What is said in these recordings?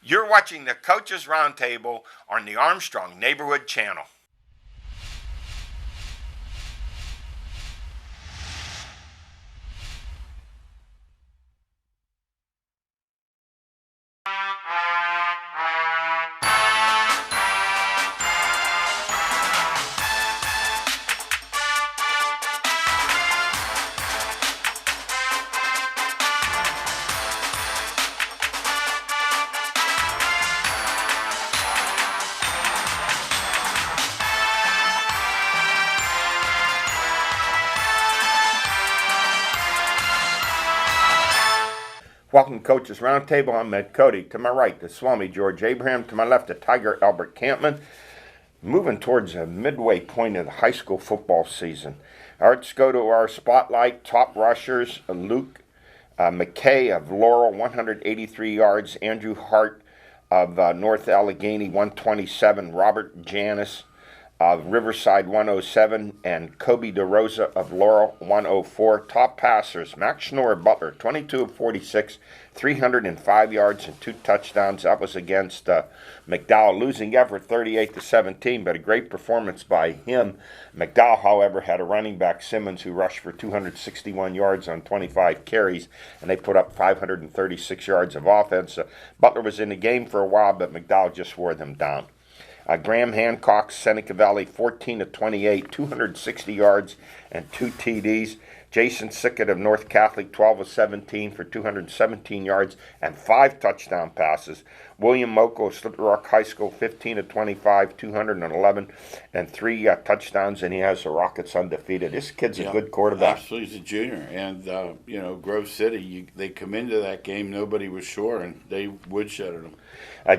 You're watching the Coaches Roundtable on the Armstrong Neighborhood Channel. Welcome to Coaches Roundtable. I'm Ed Codi. To my right, the Swami George Abraham. To my left, the Tiger Albert Campman. Moving towards the midway point of the high school football season. All right, let's go to our spotlight. Top rushers, Luke McKay of Laurel, 183 yards. Andrew Hart of North Allegheny, 127. Robert Janis of Riverside, 107, and Kobe DeRosa of Laurel, 104. Top passers, Max Schnorr of Butler, 22 of 46, 305 yards and 2 touchdowns. That was against McDowell, losing effort 38-17, but a great performance by him. McDowell, however, had a running back, Simmons, who rushed for 261 yards on 25 carries, and they put up 536 yards of offense. Butler was in the game for a while, but McDowell just wore them down. Graham Hancock, Seneca Valley, 14 of 28, 260 yards and 2 TDs. Jason Sickett of North Catholic, 12 of 17 for 217 yards and 5 touchdown passes. William Moko of Slippery Rock High School, 15 of 25, 211 and 3 touchdowns, and he has the Rockets undefeated. This kid's a good quarterback. Absolutely, he's a junior, and Grove City, they come into that game, nobody was sure, and they woodshedded them.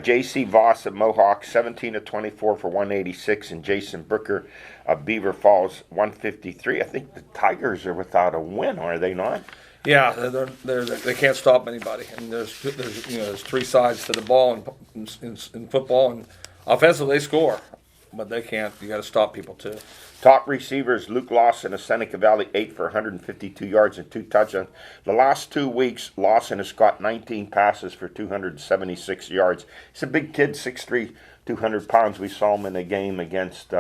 J.C. Voss of Mohawk, 17 of 24 for 186, and Jason Brooker of Beaver Falls, 153. I think the Tigers are without a win, are they not? Yeah, they can't stop anybody, and there's 3 sides to the ball in football, and offensively they score, but they can't. You got to stop people too. Top receivers, Luke Lawson of Seneca Valley, 8 for 152 yards and 2 touchdowns. The last 2 weeks, Lawson has caught 19 passes for 276 yards. He's a big kid, 6'3", 200 pounds. We saw him in a game against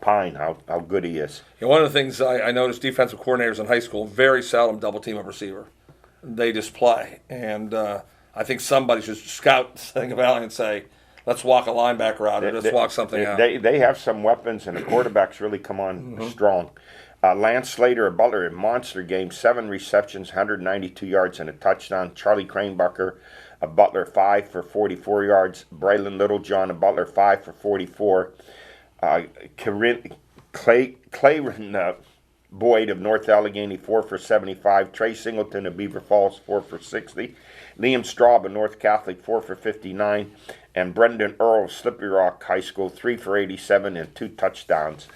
Pine, how good he is. Yeah, one of the things I noticed, defensive coordinators in high school very seldom double team a receiver. They just play. And I think somebody should scout Seneca Valley and say, let's walk a linebacker out, or let's walk something out. They have some weapons, and the quarterbacks really come on strong. Lance Slater of Butler in monster game, 7 receptions, 192 yards and a touchdown. Charlie Cranebucker of Butler, 5 for 44 yards. Braylon Littlejohn of Butler, 5 for 44. Clayron Boyd of North Allegheny, 4 for 75. Trey Singleton of Beaver Falls, 4 for 60. Liam Straub of North Catholic, 4 for 59. And Brendan Earl of Slippery Rock High School, 3 for 87 and 2 touchdowns.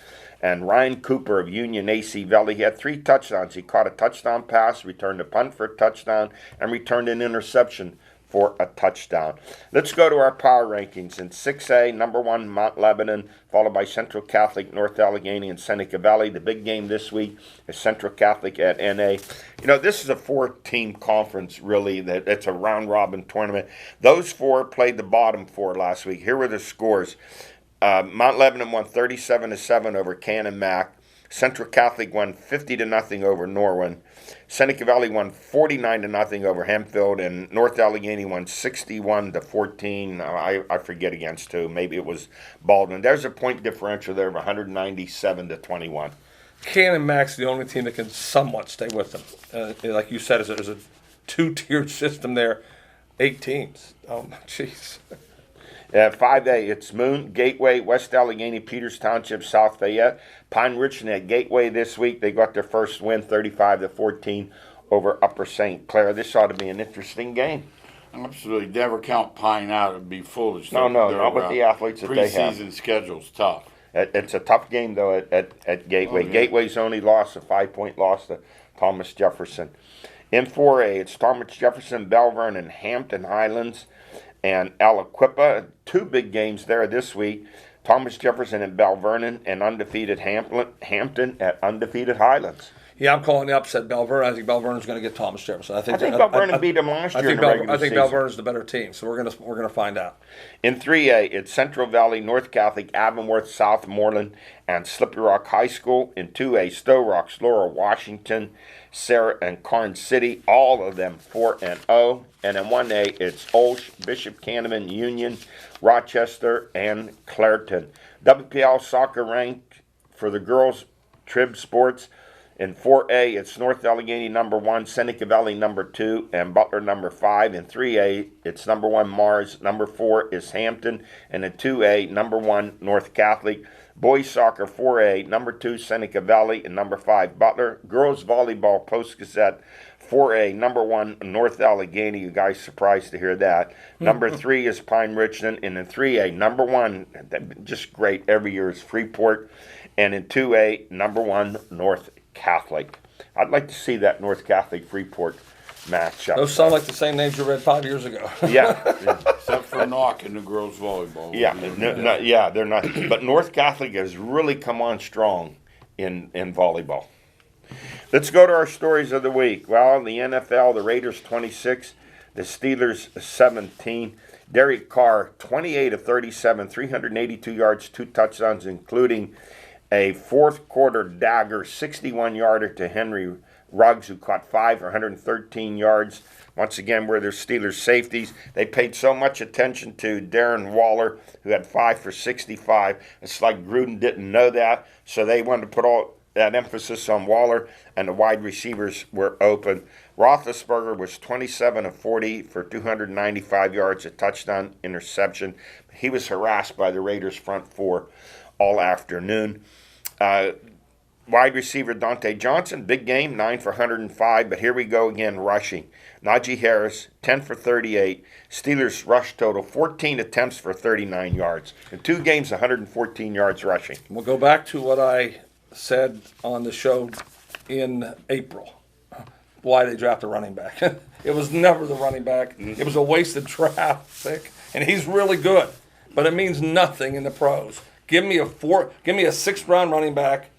And Ryan Cooper of Union AC Valley, he had 3 touchdowns. He caught a touchdown pass, returned a punt for a touchdown, and returned an interception for a touchdown. Let's go to our power rankings. In 6A, number 1, Mount Lebanon, followed by Central Catholic, North Allegheny, and Seneca Valley. The big game this week is Central Catholic at NA. This is a 4-team conference, really. It's a round-robin tournament. Those 4 played the bottom 4 last week. Here were the scores. Mount Lebanon won 37-7 over Cannon Mac. Central Catholic won 50-0 over Norwin. Seneca Valley won 49-0 over Hempfield, and North Allegheny won 61-14. I forget against who. Maybe it was Baldwin. There's a point differential there of 197-21. Cannon Mac's the only team that can somewhat stay with them. Like you said, there's a 2-tiered system there. 8 teams. Oh, jeez. 5A, it's Moon, Gateway, West Allegheny, Peters Township, South Fayette. Pine Ridge at Gateway this week. They got their first win, 35-14 over Upper St. Clair. This ought to be an interesting game. Absolutely. Never count Pine out. It would be foolish. No, not with the athletes that they have. Preseason schedule's tough. It's a tough game, though, at Gateway. Oh, yeah. Gateway's only loss, a 5-point loss to Thomas Jefferson. In 4A, it's Thomas Jefferson, Belvern, and Hampton Highlands. And Aliquippa, 2 big games there this week. Thomas Jefferson and Bell Vernon, and undefeated Hampton at undefeated Highlands. Yeah, I'm calling the upset Bell Vernon. I think Bell Vernon's going to get Thomas Jefferson. I think Bell Vernon beat them last year in the regular I think season. Bell Vernon's the better team, so we're gonna find out. In 3A, it's Central Valley, North Catholic, Avonworth, Southmoreland, and Slippery Rock High School. In 2A, Stowe Rocks, Laurel, Washington, Sarah, and Karn City, all of them 4-0. And in 1A, it's Olsh, Bishop Canterbury, Union, Rochester, and Clairton. WPL soccer ranked for the girls' trib sports. In 4A, it's North Allegheny number 1, Seneca Valley number 2, and Butler number 5. In 3A, it's number 1 Mars, number 4 is Hampton, and in 2A, number 1 North Catholic. Boys soccer 4A, number 2 Seneca Valley, and number 5 Butler. Girls volleyball Post-Gazette 4A, number 1 North Allegheny. You guys surprised to hear that. Number 3 is Pine Richland, and in 3A, number 1, just great every year, is Freeport, and in 2A, number 1 North Catholic. I'd like to see that North Catholic Freeport matchup. Those sound like the same names you read 5 years ago. Yeah. Except for Knock in the girls' volleyball. Yeah, they're not. But North Catholic has really come on strong in volleyball. Let's go to our stories of the week. Well, the NFL, the Raiders 26, the Steelers 17. Derek Carr, 28 of 37, 382 yards, 2 touchdowns, including a fourth quarter dagger 61-yarder to Henry Ruggs, who caught 5 for 113 yards. Once again, were their Steelers safeties. They paid so much attention to Darren Waller, who had 5 for 65. It's like Gruden didn't know that, so they wanted to put all that emphasis on Waller, and the wide receivers were open. Roethlisberger was 27 of 40 for 295 yards, a touchdown, interception. He was harassed by the Raiders' front four all afternoon. Wide receiver Dante Johnson, big game, 9 for 105, but here we go again, rushing. Najee Harris, 10 for 38. Steelers rush total, 14 attempts for 39 yards. In 2 games, 114 yards rushing. We'll go back to what I said on the show in April. Why they draft a running back. It was never the running back. It was a wasted traffic, and he's really good, but it means nothing in the pros. Give me a 6th round running back,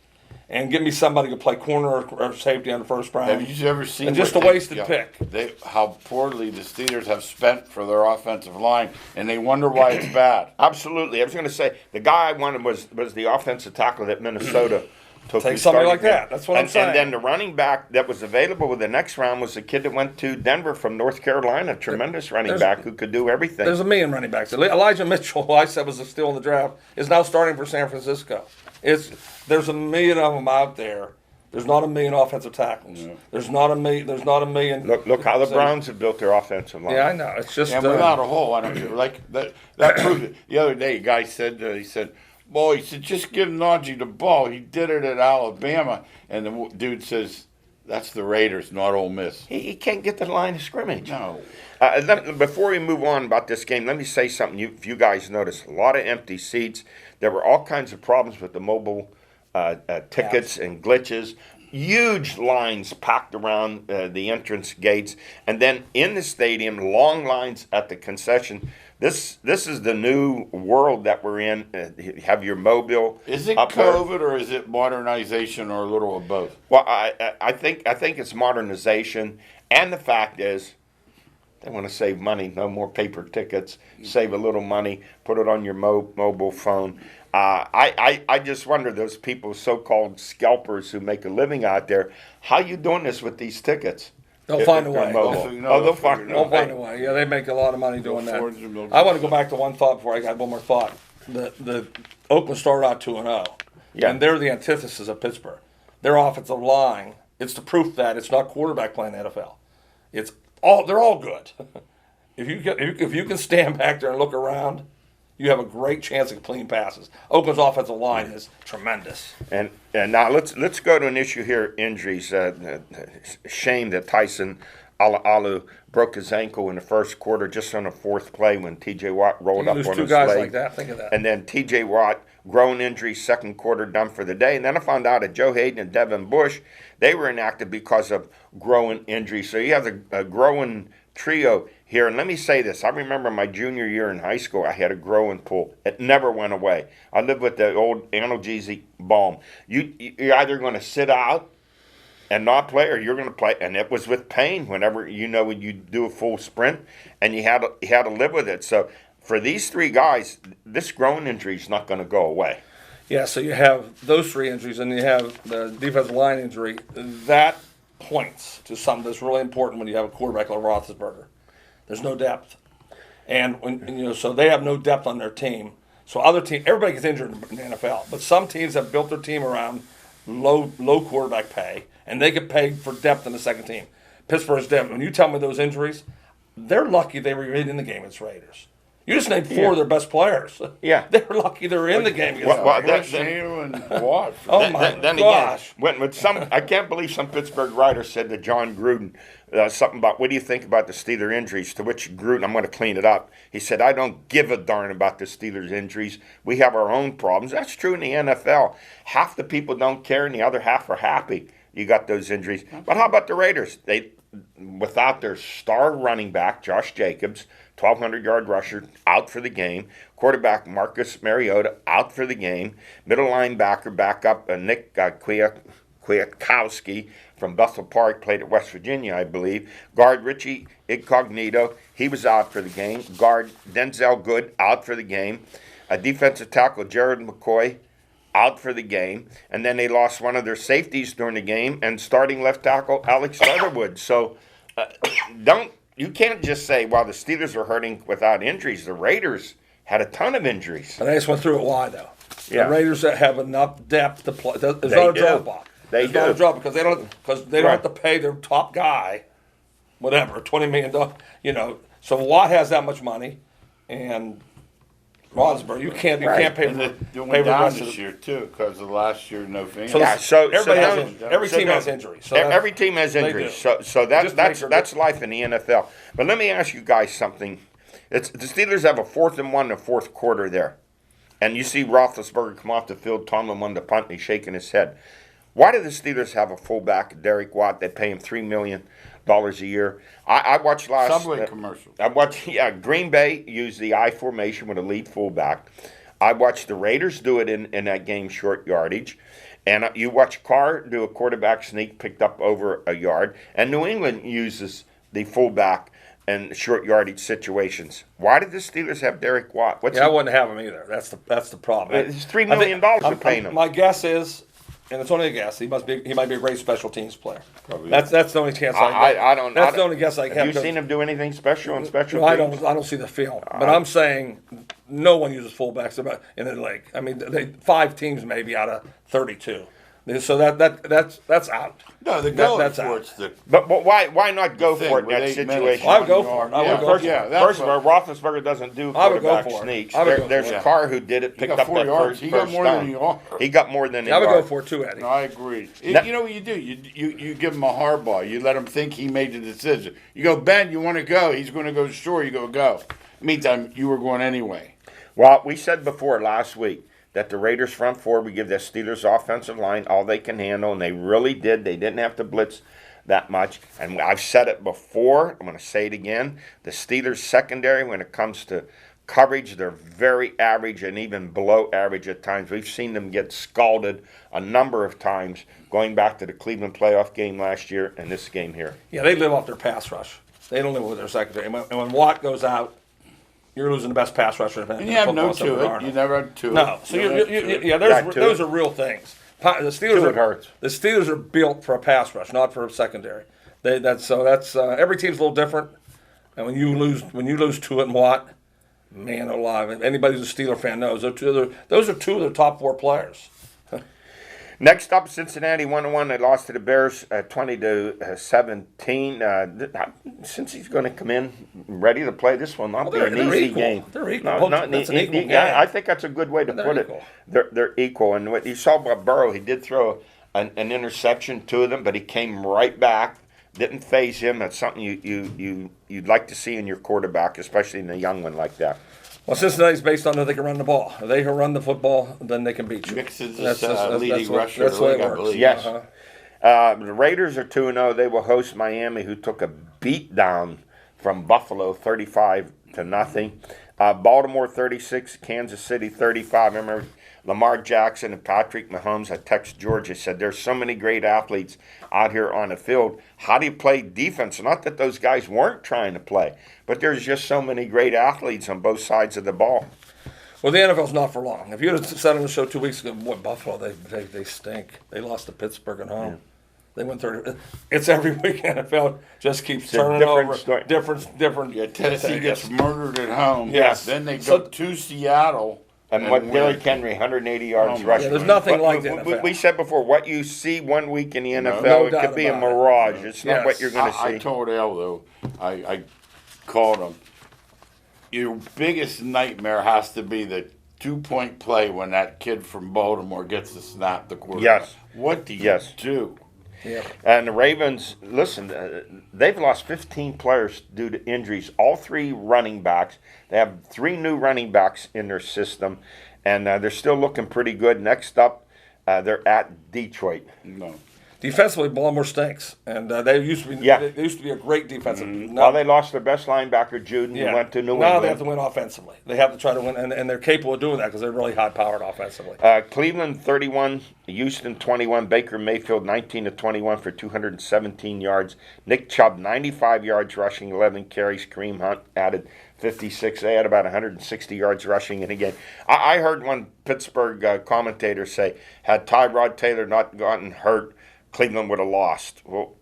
and give me somebody who play corner or safety on the first round. Have you ever seen? And just a wasted pick. How poorly the Steelers have spent for their offensive line, and they wonder why it's bad. Absolutely. I was going to say, the guy I wanted was the offensive tackle that Minnesota took. Take somebody like that. That's what I'm saying. And then the running back that was available with the next round was a kid that went to Denver from North Carolina, tremendous running back who could do everything. There's a million running backs. Elijah Mitchell, who I said was still in the draft, is now starting for San Francisco. There's a million of them out there. There's not a million offensive tackles. Yeah. There's not a million. Look how the Browns have built their offensive line. Yeah, I know. It's just without a hole. I don't care. Like that proved it. The other day, a guy said "Boy, he said just give Najee the ball. He did it at Alabama." And the dude says, "That's the Raiders, not Ole Miss." He can't get to the line of scrimmage. No. Before we move on about this game, let me say something. If you guys noticed, a lot of empty seats. There were all kinds of problems with the mobile tickets and glitches. Huge lines packed around the entrance gates. And then in the stadium, long lines at the concession. This is the new world that we're in. You have your mobile. Is it up COVID there. or is it modernization or a little of both? Well, I think it's modernization. And the fact is, they want to save money. No more paper tickets. Save a little money. Put it on your mobile phone. I just wonder, those people, so-called scalpers who make a living out there, how you doing this with these tickets? They'll find a way. They'll find a way. Yeah, they make a lot of money doing that. I want to go back to one thought before I got one more thought. The Oakland started out 2-0. Yeah. And they're the antithesis of Pittsburgh. Their offensive line, it's the proof that it's not quarterback playing the NFL. They're all good. If you can stand back there and look around, you have a great chance of completing passes. Oakland's offensive line is tremendous. And now let's go to an issue here, injuries. Shame that Tyson Alu broke his ankle in the first quarter just on the 4th play when T.J. Watt rolled up on his leg. 2 guys like that. Think of that. And then T.J. Watt, groin injury, 2nd quarter, done for the day. And then I found out that Joe Hayden and Devin Bush, they were inactive because of groin injury. So you have a groin trio here. And let me say this. I remember my junior year in high school, I had a groin pull. It never went away. I lived with the old analgesic balm. You're either going to sit out and not play, or you're going to play. And it was with pain whenever, when you do a full sprint, and you had to live with it. So for these three guys, this groin injury is not going to go away. Yeah, so you have those three injuries, and you have the defensive line injury. That points to something that's really important when you have a quarterback like Roethlisberger. There's no depth, and so they have no depth on their team. So other teams, everybody gets injured in the NFL, but some teams have built their team around low quarterback pay, and they get paid for depth in the second team. Pittsburgh's depth. When you tell me those injuries, they're lucky they were in the game against Raiders. You just named four of their best players. Yeah. They're lucky they were in the game against Raiders. And what? Oh my gosh! Again, when I can't believe some Pittsburgh writer said to John Gruden something about, what do you think about the Steelers injuries? To which Gruden, I'm going to clean it up. He said, I don't give a darn about the Steelers injuries. We have our own problems. That's true in the NFL. Half the people don't care, and the other half are happy you got those injuries. But how about the Raiders? They, without their star running back, Josh Jacobs, 1,200-yard rusher, out for the game. Quarterback Marcus Mariota, out for the game. Middle linebacker, backup Nick Kwiatkowski from Bethel Park, played at West Virginia, I believe. Guard Richie Incognito, he was out for the game. Guard Denzel Good, out for the game. A defensive tackle, Jared McCoy, out for the game. And then they lost one of their safeties during the game, and starting left tackle, Alex Leatherwood. So you can't just say, well, the Steelers were hurting without injuries. The Raiders had a ton of injuries. And I just went through it. Why, though? Yeah. The Raiders have enough depth to play. It's not a draw block. They do. Not a draw because they don't have to pay their top guy, whatever, $20 million. So Watt has that much money, and Roethlisberger, you can't pay. And for they went the down rest of this the- year too because of last year no fans. So every team has injuries. So every team has they injuries. do. So Just to make sure that's life in the NFL. But let me ask you guys something. The Steelers have a 4th and 1 in the fourth quarter there. And you see Roethlisberger come off the field, Tomlin won the punt, and he's shaking his head. Why do the Steelers have a fullback, Derek Watt? They pay him $3 million a year. I watched last Subway commercial. I watched Green Bay use the I formation with a lead fullback. I watched the Raiders do it in that game, short yardage. And you watch Carr do a quarterback sneak, picked up over a yard. And New England uses the fullback in short yardage situations. Why did the Steelers have Derek Watt? I wouldn't have him either. That's the problem. It's $3 million they're paying him. My guess is, and it's only a guess, he might be a great special teams player. Probably. That's the only chance I don't. That's the only guess I have. Have you seen him do anything special on special No, teams? I don't see the film. But I'm saying no one uses fullbacks in the league. I mean, 5 teams maybe out of 32. So that's out. No, the going that's for out. it's the But why not go thing for it in with that 8 minutes situation? I would go for it. I would go First, for it. first of all, Roethlisberger doesn't do I would go quarterback for it. sneaks. I would go There's for it. Carr who did it, he picked got up 4 that yards. first He got more down. than a yard. He got more than a I would yard. go for it too, Eddie. No, I agree. No. You know what you do? You give him a hard ball. You let him think he made the decision. You go, Ben, you want to go? He's going to go, sure. You go. Meantime, you were going anyway. Well, we said before last week that the Raiders front four would give the Steelers offensive line all they can handle, and they really did. They didn't have to blitz that much. And I've said it before. I'm going to say it again. The Steelers secondary, when it comes to coverage, they're very average and even below average at times. We've seen them get scalded a number of times going back to the Cleveland playoff game last year and this game here. Yeah, they live off their pass rush. They don't live with their secondary. And when Watt goes out, you're losing the best pass rusher in And you have no football. to it. You never had to it. No, so those are real things. The Steelers are built for a pass rush, not for a secondary. That's every team's a little different. And when you lose to it and Watt, man alive, anybody who's a Steeler fan knows those are 2 of the top 4 players. Next up, Cincinnati 1-1. They lost to the Bears 20-17. Since he's going to come in ready to play, this will not be an easy equal. game. They're equal. That's an equal game. I think that's a good way to put equal. it. They're equal. And what you saw about Burrow, he did throw an interception to them, but he came right back. Didn't phase him. That's something you'd like to see in your quarterback, especially in a young one like that. Well, Cincinnati's based on that they can run the ball. If they can run the football, then they can beat you. Mix is leading rusher. That's the way it I works. believe. Yes. The Raiders are 2-0. They will host Miami, who took a beat down from Buffalo, 35-0. Baltimore 36, Kansas City 35. I remember Lamar Jackson and Patrick Mahomes. I text George. I said, there's so many great athletes out here on the field. How do you play defense? Not that those guys weren't trying to play, but there's just so many great athletes on both sides of the ball. Well, the NFL's not for long. If you had said on the show 2 weeks ago, boy, Buffalo, they stink. They lost to Pittsburgh at home. Yeah. They went 30. It's every week NFL just keeps It's a turning different over. story. Different. Yeah, Tennessee gets murdered at home. Yes. Then they So- go to Seattle. And what win. Derrick Henry, 180 yards Oh, my rushing. Yeah, there's nothing But like the we, NFL. we said before, what you see 1 week in the NFL, no it doubt could be a about it. mirage. It's not Yes. what you're going to I see. told Al, though, I called him, your biggest nightmare has to be the 2-point play when that kid from Baltimore gets the snap, the quarterback. Yes. What do you Yes. do? Yeah. And the Ravens, listen, they've lost 15 players due to injuries. All 3 running backs. They have 3 new running backs in their system, and they're still looking pretty good. Next up, they're at Detroit. No. Defensively, Baltimore stinks, and they used to be. Yeah. They used to be a great defensive. Well, they lost their best linebacker, Juden, who went to New Now England. they have to win offensively. They have to try to win, and they're capable of doing that because they're really high-powered offensively. Cleveland 31, Houston 21, Baker Mayfield 19 to 21 for 217 yards. Nick Chubb 95 yards rushing, 11 carries. Kareem Hunt added 56. They had about 160 yards rushing in a game. I heard one Pittsburgh commentator say, had Tyrod Taylor not gotten hurt, Cleveland would have lost. Well,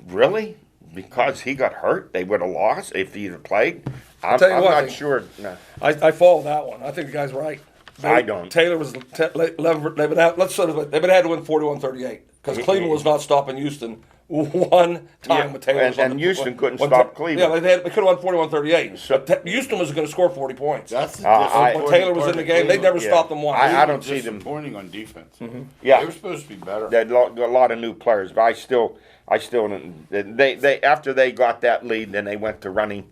really? Because he got hurt, they would have lost if he had played? I'm tell you what, not sure. No. I follow that one. I think the guy's right. I don't. Taylor was. They've been had to win 41-38 because Cleveland was not stopping Houston one time Yeah, with Taylor. and Houston couldn't stop Cleveland. Yeah, they could have won 41-38. So- But Houston was going to score 40 points. That's the I- when Taylor was in the game, they never Yeah. stopped them once. I don't see them. Disappointing on defense. Yeah. They were supposed to be better. They had a lot of new players, but I still, they after they got that lead, then they went to running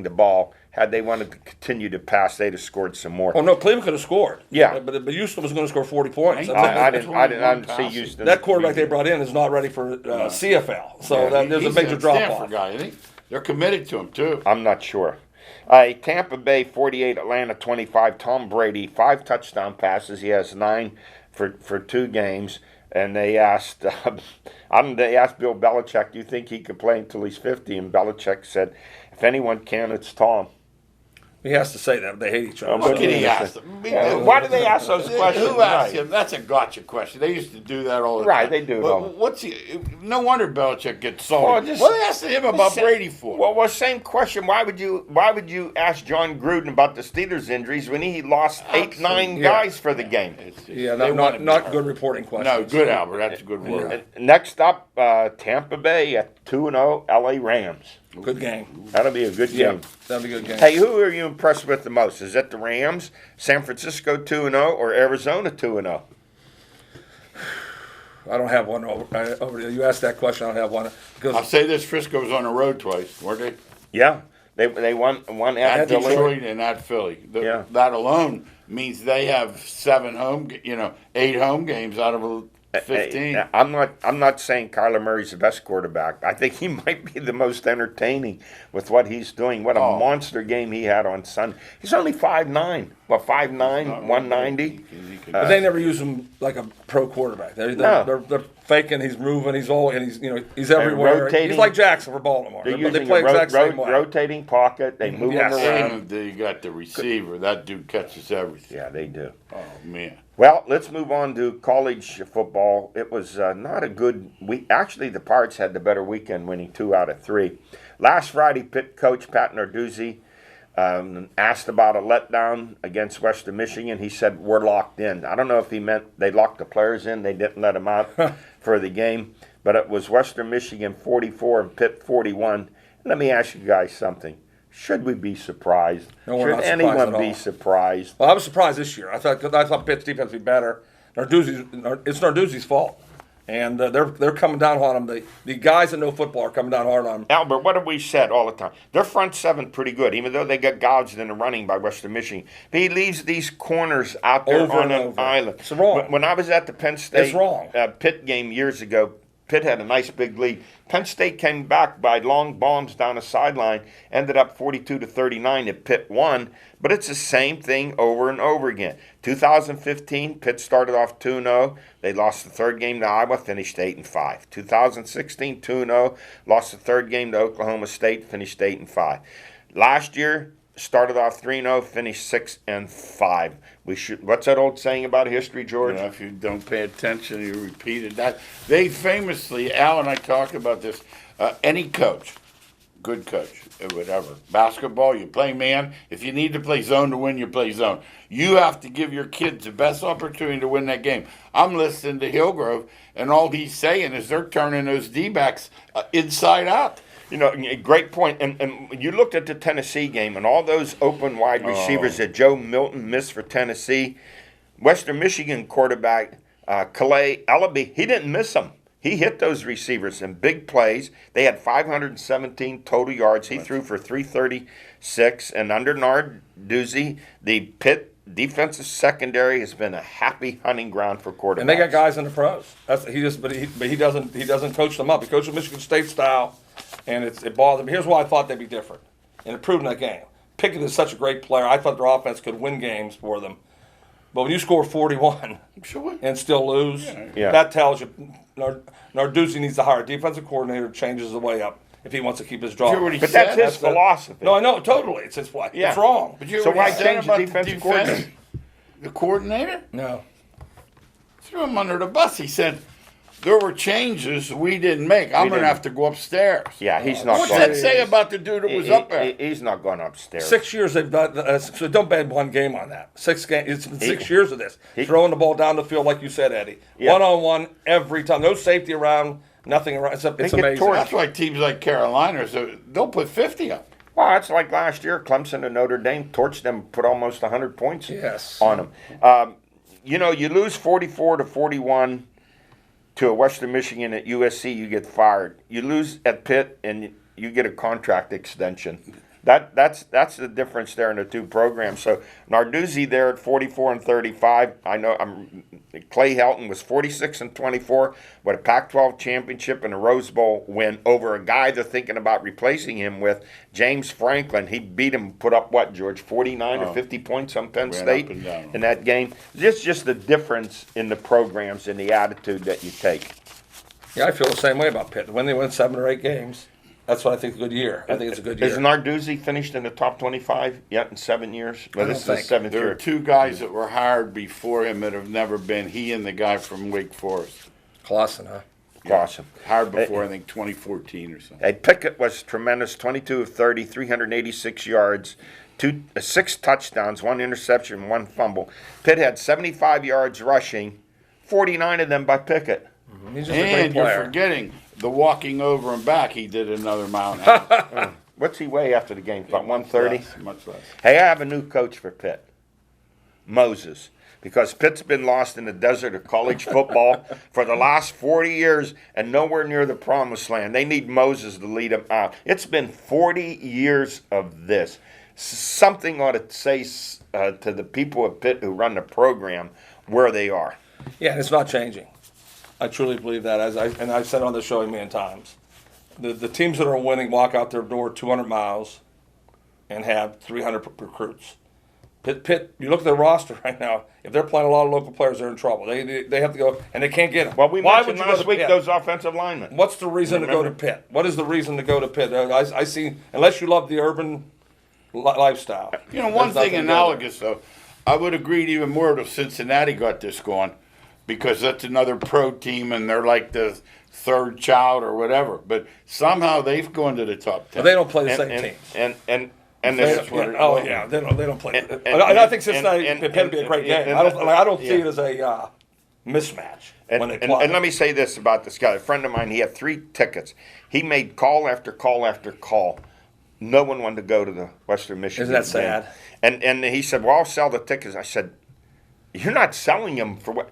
the ball. Had they wanted to continue to pass, they'd have scored some more. Oh no, Cleveland could have scored. Yeah. but Houston was going to score 40 points. I That's- didn't see Houston. that quarterback they brought in is not ready for CFL, so there's a He's major drop Stanford off. guy, I think. They're committed to him, too. I'm not sure. Tampa Bay 48, Atlanta 25. Tom Brady 5 touchdown passes. He has 9 for 2 games. And they asked, they asked Bill Belichick, "Do you think he could play until he's 50?" And Belichick said, "If anyone can, it's Tom." He has to say that. They hate each other. What can he Yeah. ask them? Why do they ask those questions? Who asked Right. him? That's a gotcha question. They used to do that all the Right, time. they do it But all. what's he? No wonder Belichick gets salty. Well, just- What are they asking him about Sa- Brady for? Well, same question. Why would you ask John Gruden about the Steelers' injuries when he lost 8-9 Yeah. guys for the game? Yeah, They not, wanna be not hurt. good reporting questions. No, good, Albert. That's a good word. Next up, Tampa Bay at 2-0, LA Rams. Good game. That'll be a good Yeah, game. that'll be a good game. Hey, who are you impressed with the most? Is it the Rams, San Francisco 2-0, or Arizona 2-0? I don't have one over there. You asked that question. I don't have one I'll because say this: Frisco was on the road twice, weren't they? Yeah, they won At at Philly. Detroit and at Philly. Yeah. That alone means they have 8 home games out of 15. Hey, I'm not saying Kyler Murray's the best quarterback. I think he might be the most entertaining with what he's doing. What a monster game he had on Sunday. He's only 5'9". What, 5'9", 190? but they never use him like a pro quarterback. No. They're faking. He's moving. He's everywhere. rotating. He's like Jackson for Baltimore. They're They using play a exact same way. rotating pocket. They move Yes. him around. And you got the receiver. That dude catches everything. Yeah, they do. Oh, man. Well, let's move on to college football. It was not a good week. Actually, the Pirates had the better weekend, winning 2 out of 3. Last Friday, Pitt coach Pat Narduzzi asked about a letdown against Western Michigan. He said, "We're locked in." I don't know if he meant they locked the players in. They didn't let them out for the game. But it was Western Michigan 44 and Pitt 41. Let me ask you guys something. Should we be surprised? No, we're Should not surprised anyone at be all. surprised? Well, I was surprised this year. I thought Pitt's defense would be better. It's Narduzzi's fault, and they're coming down on him. The guys that know football are coming down hard on him. Albert, what have we said all the time? Their front seven pretty good, even though they got gouged in the running by Western Michigan. But he leaves these corners out there Over on and an over. island. It's wrong. When I was at the Penn State It's wrong. Pitt game years ago, Pitt had a nice big lead. Penn State came back by long bombs down the sideline, ended up 42-39 that Pitt won, but it's the same thing over and over again. 2015, Pitt started off 2-0. They lost the third game to Iowa, finished 8-5. 2016, 2-0, lost the third game to Oklahoma State, finished 8-5. Last year, started off 3-0, finished 6-5. What's that old saying about history, George? You know, if you don't pay attention, you repeat it. That they famously, Al and I talked about this. Any coach, good coach, whatever, basketball, you play man. If you need to play zone to win, you play zone. You have to give your kids the best opportunity to win that game. I'm listening to Hillgrove, and all he's saying is they're turning those D-backs inside out. You know, great point. And you looked at the Tennessee game and all those open wide receivers that Joe Milton missed for Tennessee. Western Michigan quarterback Calais Ellaby, he didn't miss them. He hit those receivers in big plays. They had 517 total yards. He threw for 336. And under Narduzzi, the Pitt defensive secondary has been a happy hunting ground for quarterbacks. And they got guys in the pros. But he doesn't coach them up. He coaches Michigan State style, and it bothers me. Here's why I thought they'd be different, and it proved in that game. Pickett is such a great player. I thought their offense could win games for them. But when you score 41 and still lose, that tells you Narduzzi needs to hire a defensive coordinator, changes the way up if he wants to keep his job. But that's his philosophy. No, I know, totally. It's his philosophy. It's wrong. But you So why said change the about defensive coordinator? The coordinator? No. Threw him under the bus. He said, there were changes we didn't make. I'm going to have to go upstairs. Yeah, he's not What's going that say about the dude that was up there? He's not going upstairs. 6 years they've done. So don't bet one game on that. 6 games. It's been 6 years of this. Throwing the ball down the field, like you said, Eddie. 1-on-1 every time. No safety around. Nothing around. It's amazing. That's why teams like Carolina, they'll put 50 up. Well, that's like last year. Clemson and Notre Dame torched them, put almost 100 points on them. You know, you lose 44-41 to a Western Michigan at USC, you get fired. You lose at Pitt, and you get a contract extension. That's the difference there in the two programs. So Narduzzi there at 44-35. I know Clay Helton was 46-24 with a Pac-12 championship and a Rose Bowl win over a guy they're thinking about replacing him with, James Franklin. He beat him, put up what, George, 49 or 50 points on Penn State in that game. Just the difference in the programs and the attitude that you take. Yeah, I feel the same way about Pitt. When they win 7 or 8 games. That's what I think is a good year. I think it's a good year. Is Narduzzi finished in the top 25 yet in 7 years? Well, this is the 7th There year. are 2 guys that were hired before him that have never been. He and the guy from Wake Forest. Clausen, huh? Awesome. Hired before, I think, 2014 or something. Hey, Pickett was tremendous, 22 of 30, 386 yards, 6 touchdowns, 1 interception, 1 fumble. Pitt had 75 yards rushing, 49 of them by Pickett. He's just a great player. You're forgetting the walking over and back. He did another mount. What's he weigh after the game? About 130? Much less. Hey, I have a new coach for Pitt, Moses. Because Pitt's been lost in the desert of college football for the last 40 years and nowhere near the promised land. They need Moses to lead them out. It's been 40 years of this. Something ought to say to the people at Pitt who run the program where they are. Yeah, it's not changing. I truly believe that. I've said on the show a million times. The teams that are winning walk out their door 200 miles and have 300 recruits. Pitt, you look at their roster right now. If they're playing a lot of local players, they're in trouble. They have to go, and they can't get them. Well, we mentioned last week Pitt? those offensive linemen. What's the reason to go to Pitt? What is the reason to go to Pitt? I see, unless you love the urban lifestyle. You know, one thing analogous, though, I would agree even more if Cincinnati got this going, because that's another pro team, and they're like the third child or whatever. But somehow they've gone to the top 10. But they don't play the same teams. And they don't play. I think Cincinnati Pitt would be a great game. I don't see it as a mismatch when they play. And let me say this about this guy. A friend of mine, he had 3 tickets. He made call after call after call. No one wanted to go to the Western Michigan Isn't that sad? And he said, well, I'll sell the tickets. I said, you're not selling them for what?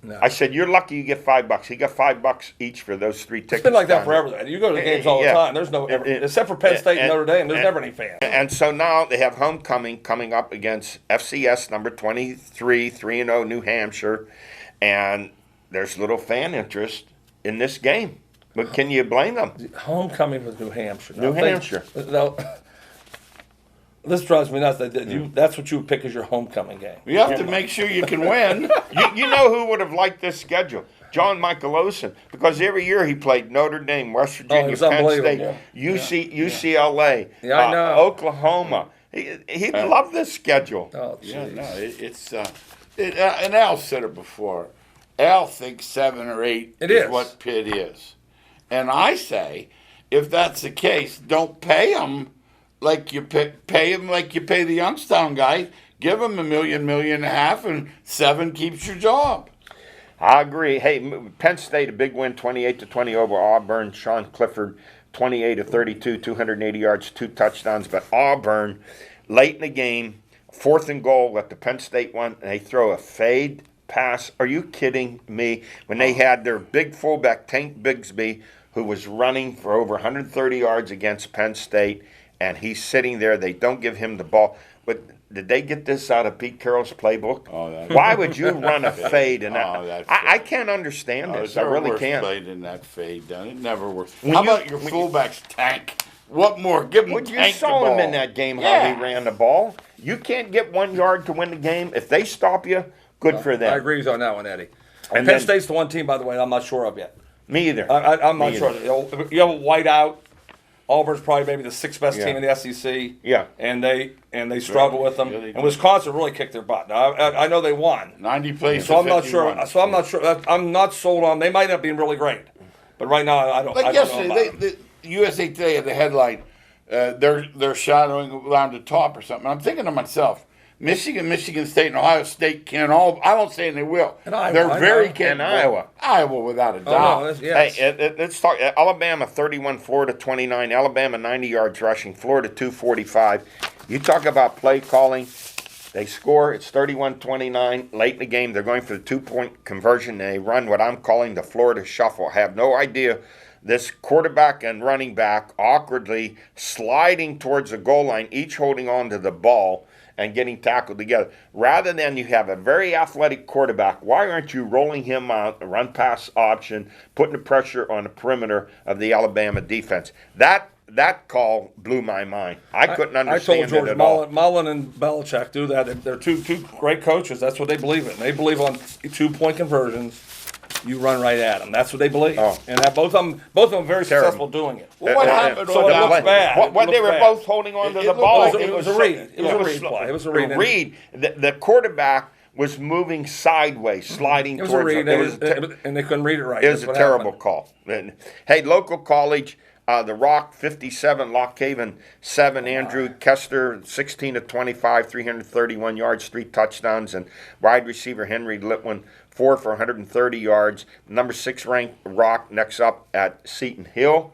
No. I said, you're lucky you get $5. He got $5 each for those 3 tickets. It's been like that forever. Though. You go to the games all the time. There's no, except for Penn State and Notre Dame, there's never any fans. And so now they have homecoming coming up against FCS number 23, 3-0 New Hampshire. And there's little fan interest in this game. But can you blame them? Homecoming with New Hampshire. New Hampshire. No, this drives me nuts. That's what you would pick as your homecoming game. You have to make sure you can win. You know who would have liked this schedule? John Michael Olsen, because every year he played Notre Dame, West Virginia, was Penn unbelievable. State, UCLA, Yeah, I know. Oklahoma. He loved this schedule. Oh, Yeah, geez. no, and Al said it before. Al thinks 7 or 8 It is. what Pitt is. And I say, if that's the case, don't pay them like you pay them like you pay the Youngstown guy. Give them $1.5 million, and 7 keeps your job. I agree. Hey, Penn State, a big win, 28-20 over Auburn. Sean Clifford, 28-32, 280 yards, 2 touchdowns. But Auburn, late in the game, 4th and goal at the Penn State one, and they throw a fade pass. Are you kidding me? When they had their big fullback, Tank Bigsby, who was running for over 130 yards against Penn State, and he's sitting there. They don't give him the ball. But did they get this out of Pete Carroll's playbook? Why would you run a fade? And I can't understand this. I really can't. Played in that fade, done. It never works. When How you- about your fullback's Tank? What more? Give him Well, you Tank saw the him ball. in that game how Yeah. he ran the ball. You can't get 1 yard to win the game. If they stop you, good for them. I agree with you on that one, Eddie. And And then- Penn State's the one team, by the way, I'm not sure of yet. Me either. I'm not Me sure. either. You have a whiteout. Auburn's probably maybe the 6th best Yeah. team in the SEC. Yeah. And they struggle with them. Yeah, they do. And Wisconsin really kicked their butt. Now, I know they won. 90 plays. So I'm not 51. sure. So I'm not sure. I'm not sold on. They might not be really great, but right now I don't. Like I don't know yesterday, about them. the USA Today had the headline, they're shadowing around the top or something. I'm thinking to myself, Michigan State, and Ohio State can all. I won't say they will. And Iowa, They're I very know. capable. And Iowa. Iowa, without a Oh, doubt. no, yes. Hey, let's talk. Alabama 31, Florida 29. Alabama 90 yards rushing. Florida 245. You talk about play calling. They score. It's 31-29. Late in the game, they're going for the 2-point conversion. They run what I'm calling the Florida shuffle. I have no idea. This quarterback and running back awkwardly sliding towards the goal line, each holding on to the ball and getting tackled together. Rather than you have a very athletic quarterback, why aren't you rolling him out, a run pass option, putting the pressure on the perimeter of the Alabama defense? That call blew my mind. I couldn't understand I told George it at all. Mullen and Belichick do that. They're two great coaches. That's what they believe in. They believe on 2-point conversions. You run right at them. That's what they believe. Oh. And that both of them are very Terrible. successful doing it. Well, what happened So on it that? looks bad. What It they looks were bad. both holding on to It the looked ball. like it was a read. It was a read slow. play. It was a read. The read. The quarterback was moving sideways, sliding It was a towards read, and they couldn't read it right. It was That's a what terrible happened. call. And, hey, local college, the Rock 57, Lock Haven 7, Andrew Kester 16 of 25, 331 yards, 3 touchdowns, and wide receiver Henry Litwin 4 for 130 yards. Number 6 ranked Rock next up at Seton Hill.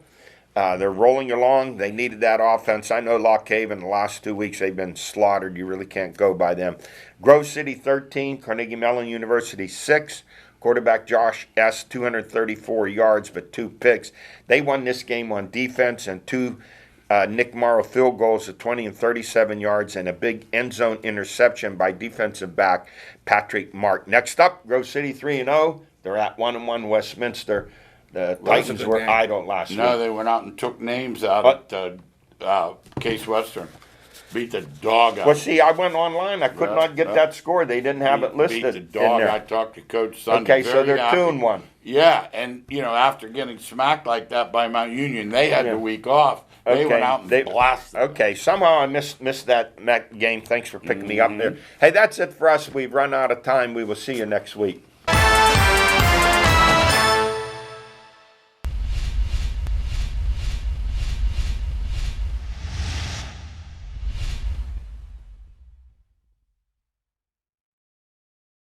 They're rolling along. They needed that offense. I know Lock Haven the last 2 weeks they've been slaughtered. You really can't go by them. Grove City 13, Carnegie Mellon University 6. Quarterback Josh S. 234 yards but 2 picks. They won this game on defense and 2 Nick Morrow field goals of 20 and 37 yards and a big end zone interception by defensive back Patrick Mark. Next up, Grove City 3-0. They're at 1-1 Westminster. The Titans good were game. idle last No, week. they went out and took names out at Case Western. Beat the dog out. Well, see, I went online. I could not get that score. They didn't have it listed Beat the dog. in I there. talked to Coach Sunday. Okay, so Very they're happy. 2-1. Yeah, and after getting smacked like that by Mount Union, they had the week off. They went out and blasted. Okay, somehow I missed that game. Thanks for picking me up there. Hey, that's it for us. We've run out of time. We will see you next week.